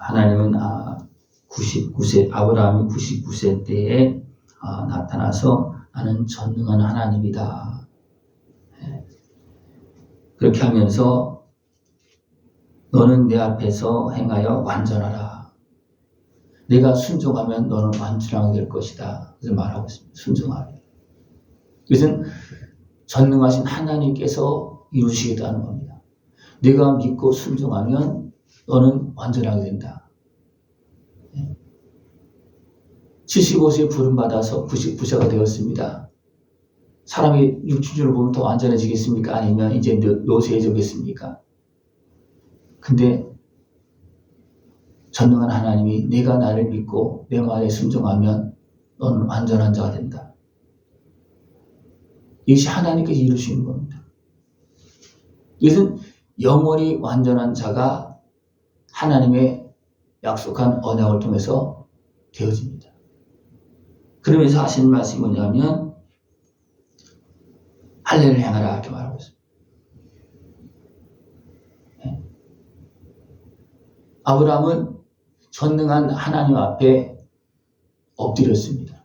하나님은 99세, 아브라함이 99세 때에 나타나서 나는 전능한 하나님이다. 그렇게 하면서 너는 내 앞에서 행하여 완전하라. 내가 순종하면 너는 완전하게 될 것이다. 그래서 말하고 있습니다. 순종하라. 이것은 전능하신 하나님께서 이루시겠다는 겁니다. 내가 믿고 순종하면 너는 완전하게 된다. 75세에 부름받아서 99세가 되었습니다. 사람이 육체적으로 보면 더 완전해지겠습니까? 아니면 이제 노쇠해지겠습니까? 근데 전능한 하나님이 내가 나를 믿고 내 말에 순종하면 너는 완전한 자가 된다. 이것이 하나님께서 이루시는 겁니다. 이것은 영원히 완전한 자가 하나님의 약속한 언약을 통해서 되어집니다. 그러면서 하시는 말씀이 뭐냐면 할례를 행하라 이렇게 말하고 있습니다. 아브라함은 전능한 하나님 앞에 엎드렸습니다.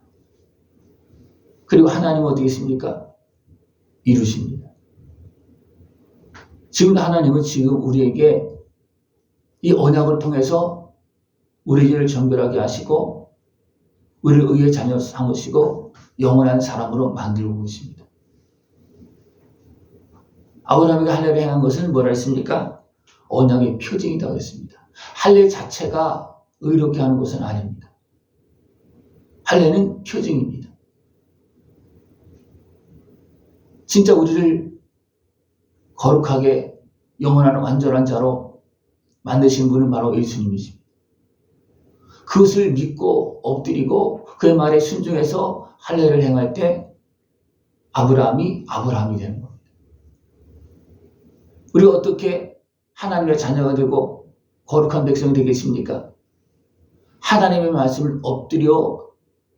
그리고 하나님은 어떻게 했습니까? 이루십니다. 지금 하나님은 지금 우리에게 이 언약을 통해서 우리 죄를 정결하게 하시고 우리를 의의 자녀 삼으시고 영원한 사람으로 만들고 계십니다. 아브라함에게 할례를 행한 것은 뭐라 했습니까? 언약의 표징이라고 했습니다. 할례 자체가 의롭게 하는 것은 아닙니다. 할례는 표징입니다. 진짜 우리를 거룩하게 영원한 완전한 자로 만드신 분은 바로 예수님이십니다. 그것을 믿고 엎드리고 그의 말에 순종해서 할례를 행할 때 아브라함이 되는 겁니다. 우리가 어떻게 하나님의 자녀가 되고 거룩한 백성이 되겠습니까? 하나님의 말씀을 엎드려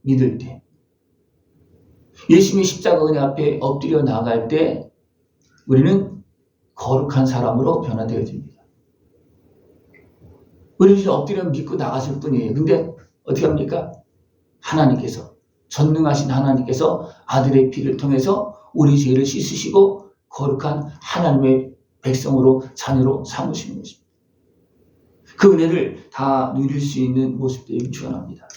믿을 때, 예수님의 십자가 은혜 앞에 엎드려 나아갈 때 우리는 거룩한 사람으로 변화되어집니다. 우리는 엎드려 믿고 나갔을 뿐이에요. 근데 어떻게 합니까? 하나님께서, 전능하신 하나님께서 아들의 피를 통해서 우리 죄를 씻으시고 거룩한 하나님의 백성으로 자녀로 삼으시는 것입니다. 그 은혜를 다 누릴 수 있는 모습들이 충만합니다.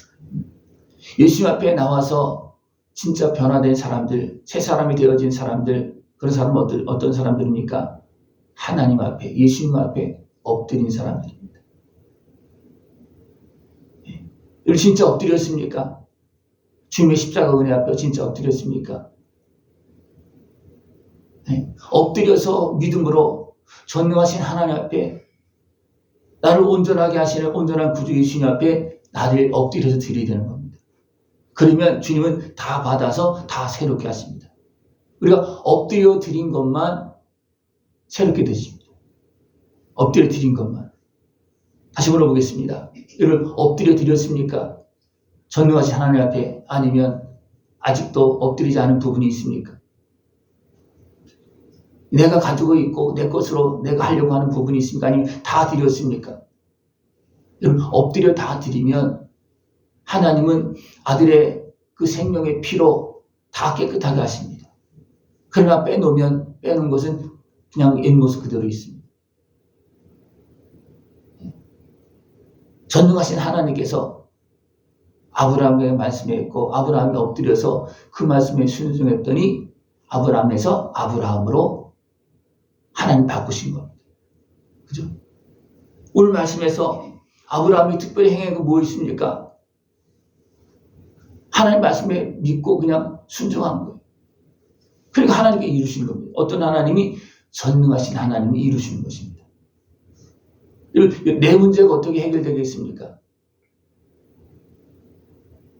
예수 앞에 나와서 진짜 변화된 사람들, 새 사람이 되어진 사람들, 그런 사람은 어떤 사람들입니까? 하나님 앞에, 예수님 앞에 엎드린 사람들입니다. 여러분 진짜 엎드렸습니까? 주님의 십자가 은혜 앞에 진짜 엎드렸습니까? 네. 엎드려서 믿음으로 전능하신 하나님 앞에 나를 온전하게 하시는 온전한 구주 예수님 앞에 나를 엎드려서 드려야 되는 겁니다. 그러면 주님은 다 받아서 다 새롭게 하십니다. 우리가 엎드려 드린 것만 새롭게 되십니다. 엎드려 드린 것만. 다시 물어보겠습니다. 여러분 엎드려 드렸습니까? 전능하신 하나님 앞에. 아니면 아직도 엎드리지 않은 부분이 있습니까? 내가 가지고 있고 내 것으로 내가 하려고 하는 부분이 있습니까? 아니면 다 드렸습니까? 여러분 엎드려 다 드리면 하나님은 아들의 그 생명의 피로 다 깨끗하게 하십니다. 그러나 빼놓은 것은 그냥 옛 모습 그대로 있습니다. 전능하신 하나님께서 아브라함에게 말씀했고 아브라함이 엎드려서 그 말씀에 순종했더니 아브라함에서 아브라함으로 하나님 바꾸신 겁니다. 그죠? 오늘 말씀에서 아브라함이 특별히 행한 거 뭐 있습니까? 하나님 말씀에 믿고 그냥 순종한 거예요. 그러니까 하나님께 이루신 겁니다. 어떤 하나님이? 전능하신 하나님이 이루신 것입니다. 내 문제가 어떻게 해결되겠습니까?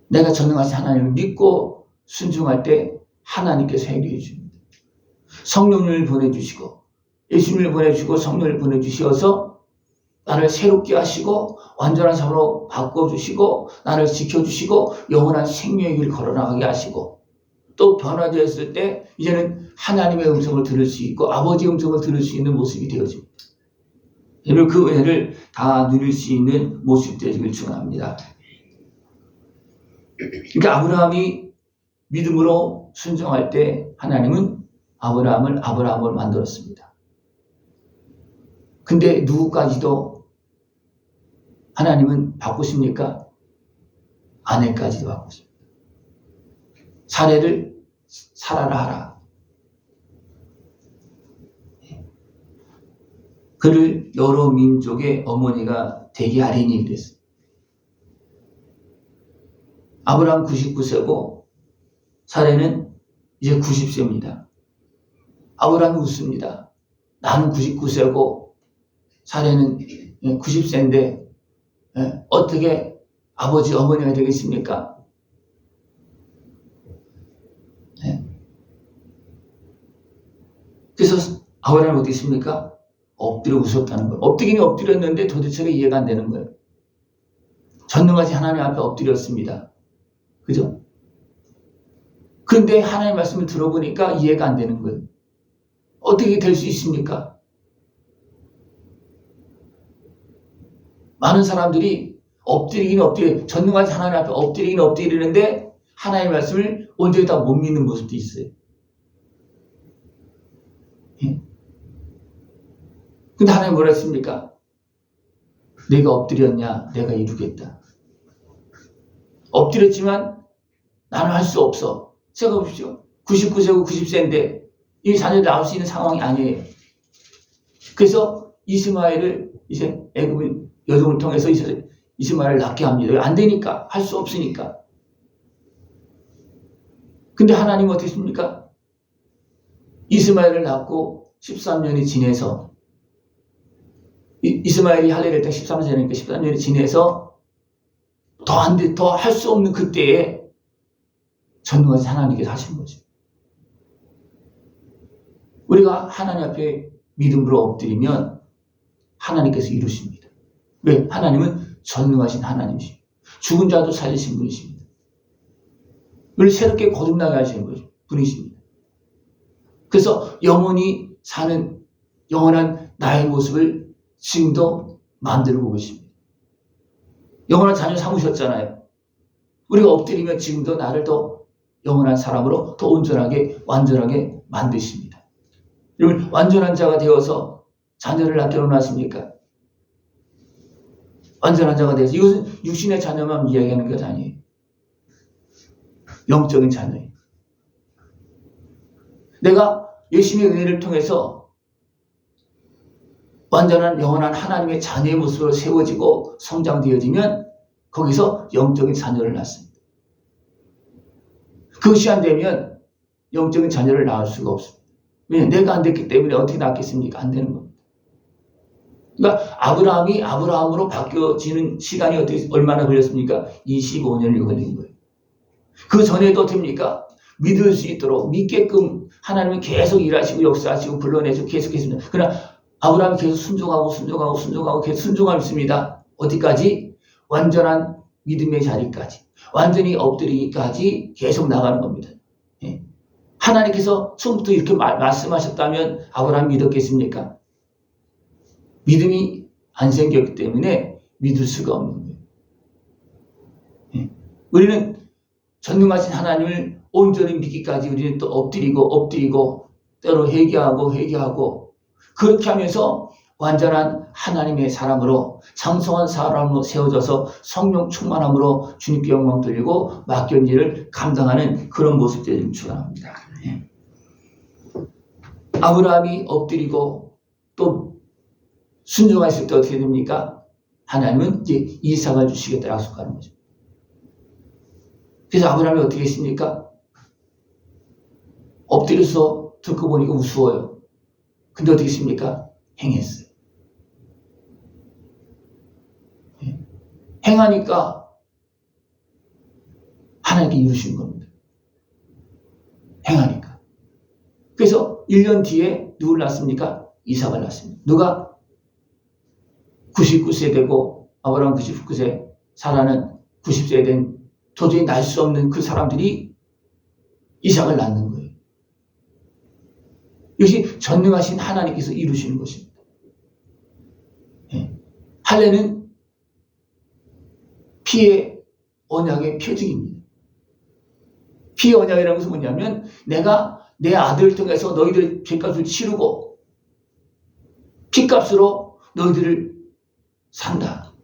내가 전능하신 하나님을 믿고 순종할 때 하나님께서 해결해 줍니다. 성령을 보내주시고 예수님을 보내주시고 성령을 보내주셔서 나를 새롭게 하시고 완전한 사람으로 바꿔주시고 나를 지켜주시고 영원한 생명의 길을 걸어나가게 하시고 또 변화되었을 때 이제는 하나님의 음성을 들을 수 있고 아버지의 음성을 들을 수 있는 모습이 되어집니다. 그 은혜를 다 누릴 수 있는 모습 되기를 축원합니다. 그러니까 아브라함이 믿음으로 순종할 때 하나님은 아브라함을 만들었습니다. 근데 누구까지도 하나님은 바꾸십니까? 아내까지도 바꾸십니다. 사례를 살아라 하라. 그를 여러 민족의 어머니가 되게 하리니 그랬어요. 아브라함 99세고 사례는 이제 90세입니다. 아브라함이 웃습니다. 나는 99세고 사례는 90세인데 어떻게 아버지 어머니가 되겠습니까? 그래서 아브라함이 어떻게 했습니까? 엎드려 웃었다는 거예요. 엎드리긴 엎드렸는데 도대체 이해가 안 되는 거예요. 전능하신 하나님 앞에 엎드렸습니다. 그죠? 그런데 하나님의 말씀을 들어보니까 이해가 안 되는 거예요. 어떻게 될 수 있습니까? 많은 사람들이 전능하신 하나님 앞에 엎드리긴 엎드리는데 하나님의 말씀을 온전히 다 못 믿는 모습도 있어요. 근데 하나님 뭐라 했습니까? 내가 엎드렸냐? 내가 이루겠다. 엎드렸지만 나는 할 수 없어. 생각해보십시오. 99세고 90세인데 이 자녀를 낳을 수 있는 상황이 아니에요. 그래서 이스마엘을 이제 애굽 여종을 통해서 이스마엘을 낳게 합니다. 안 되니까. 할 수 없으니까. 근데 하나님은 어떻게 했습니까? 이스마엘을 낳고 13년이 지내서 이스마엘이 할례를 때 13세니까 13년이 지내서 더 할 수 없는 그때에 전능하신 하나님께서 하신 거죠. 우리가 하나님 앞에 믿음으로 엎드리면 하나님께서 이루십니다. 왜? 하나님은 전능하신 하나님이십니다. 죽은 자도 살리신 분이십니다. 우리를 새롭게 거듭나게 하시는 분이십니다. 그래서 영원히 사는 영원한 나의 모습을 지금도 만들고 계십니다. 영원한 자녀 삼으셨잖아요. 우리가 엎드리면 지금도 나를 더 영원한 사람으로 더 온전하게 완전하게 만드십니다. 여러분 완전한 자가 되어서 자녀를 낳게 원하십니까? 완전한 자가 되어서 이것은 육신의 자녀만 이야기하는 것 아니에요. 영적인 자녀예요. 내가 예수님의 은혜를 통해서 완전한 영원한 하나님의 자녀의 모습으로 세워지고 성장되어지면 거기서 영적인 자녀를 낳습니다. 그것이 안 되면 영적인 자녀를 낳을 수가 없습니다. 왜냐하면 내가 안 됐기 때문에 어떻게 낳겠습니까? 안 되는 겁니다. 그러니까 아브라함이 아브라함으로 바뀌어지는 시간이 얼마나 걸렸습니까? 25년이 걸린 거예요. 그 전에도 됩니까? 믿을 수 있도록 믿게끔 하나님은 계속 일하시고 역사하시고 불러내시고 계속했습니다. 그러나 아브라함이 계속 순종하고 계속 순종하고 있습니다. 어디까지? 완전한 믿음의 자리까지. 완전히 엎드리기까지 계속 나가는 겁니다. 예. 하나님께서 처음부터 이렇게 말씀하셨다면 아브라함이 믿었겠습니까? 믿음이 안 생겼기 때문에 믿을 수가 없는 거예요. 예. 우리는 전능하신 하나님을 온전히 믿기까지 우리는 또 엎드리고 때로 회개하고 그렇게 하면서 완전한 하나님의 사람으로 장성한 사람으로 세워져서 성령 충만함으로 주님께 영광 돌리고 맡겨진 일을 감당하는 그런 모습들을 축원합니다. 예. 아브라함이 엎드리고 또 순종했을 때 어떻게 됩니까? 하나님은 이제 이삭을 주시겠다 약속하는 거죠. 그래서 아브라함이 어떻게 했습니까? 엎드려서 듣고 보니까 우스워요. 근데 어떻게 했습니까? 행했어요. 행하니까 하나님께 이루신 겁니다. 행하니까. 그래서 1년 뒤에 누굴 낳습니까? 이삭을 낳습니다. 누가 99세 되고 아브라함 99세, 사라는 90세 된 도저히 날 수 없는 그 사람들이 이삭을 낳는 거예요. 이것이 전능하신 하나님께서 이루시는 것입니다. 할례는 피의 언약의 표징입니다. 피의 언약이라는 것은 뭐냐면 내가 내 아들을 통해서 너희들의 죄값을 치르고 피값으로 너희들을 산다.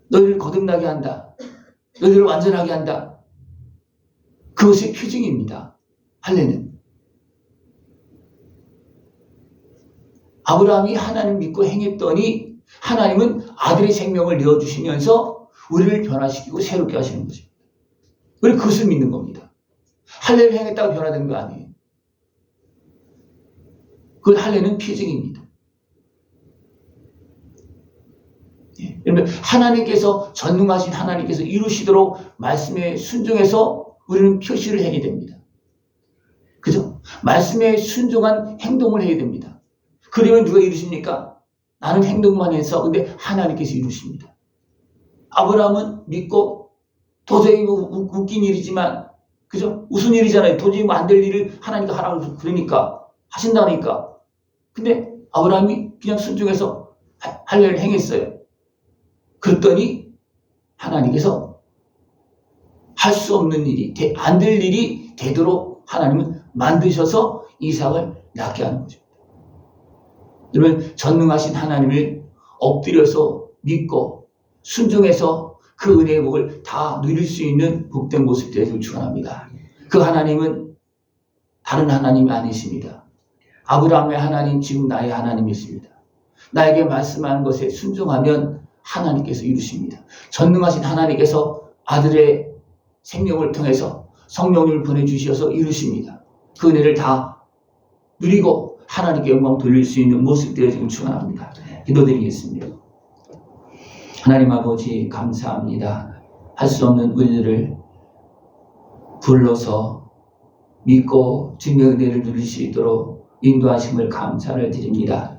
너희들을 거듭나게 한다. 너희들을 완전하게 한다. 그것의 표징입니다. 할례는. 아브라함이 하나님 믿고 행했더니 하나님은 아들의 생명을 내어주시면서 우리를 변화시키고 새롭게 하시는 것입니다. 우리 그것을 믿는 겁니다. 할례를 행했다고 변화된 거 아니에요. 그 할례는 표징입니다. 그러면 하나님께서 전능하신 하나님께서 이루시도록 말씀에 순종해서 우리는 표시를 해야 됩니다. 그죠? 말씀에 순종한 행동을 해야 됩니다. 그러면 누가 이루십니까? 나는 행동만 해서 근데 하나님께서 이루십니다. 아브라함은 믿고 도저히 웃긴 일이지만 그죠? 무슨 일이잖아요. 도저히 안 될 일을 하나님께 하라고 그러니까 하신다니까. 근데 아브라함이 그냥 순종해서 할례를 행했어요. 그랬더니 하나님께서 할 수 없는 일이 안 될 일이 되도록 하나님은 만드셔서 이삭을 낳게 하는 거죠. 그러면 전능하신 하나님을 엎드려서 믿고 순종해서 그 은혜의 복을 다 누릴 수 있는 복된 모습 되기를 축원합니다. 그 하나님은 다른 하나님이 아니십니다. 아브라함의 하나님, 지금 나의 하나님이십니다. 나에게 말씀하는 것에 순종하면 하나님께서 이루십니다. 전능하신 하나님께서 아들의 생명을 통해서 성령님을 보내주셔서 이루십니다. 그 은혜를 다 누리고 하나님께 영광 돌릴 수 있는 모습 되어지길 축원합니다. 기도드리겠습니다. 하나님 아버지 감사합니다. 할 수 없는 우리들을 불러서 믿고 주님의 은혜를 누릴 수 있도록 인도하심을 감사를 드립니다.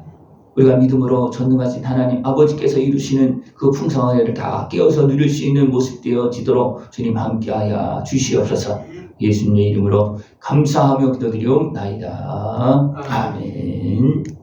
우리가 믿음으로 전능하신 하나님 아버지께서 이루시는 그 풍성한 은혜를 다 깨어서 누릴 수 있는 모습 되어지도록 주님 함께하여 주시옵소서. 예수님의 이름으로 감사하며 기도드리옵나이다. 아멘.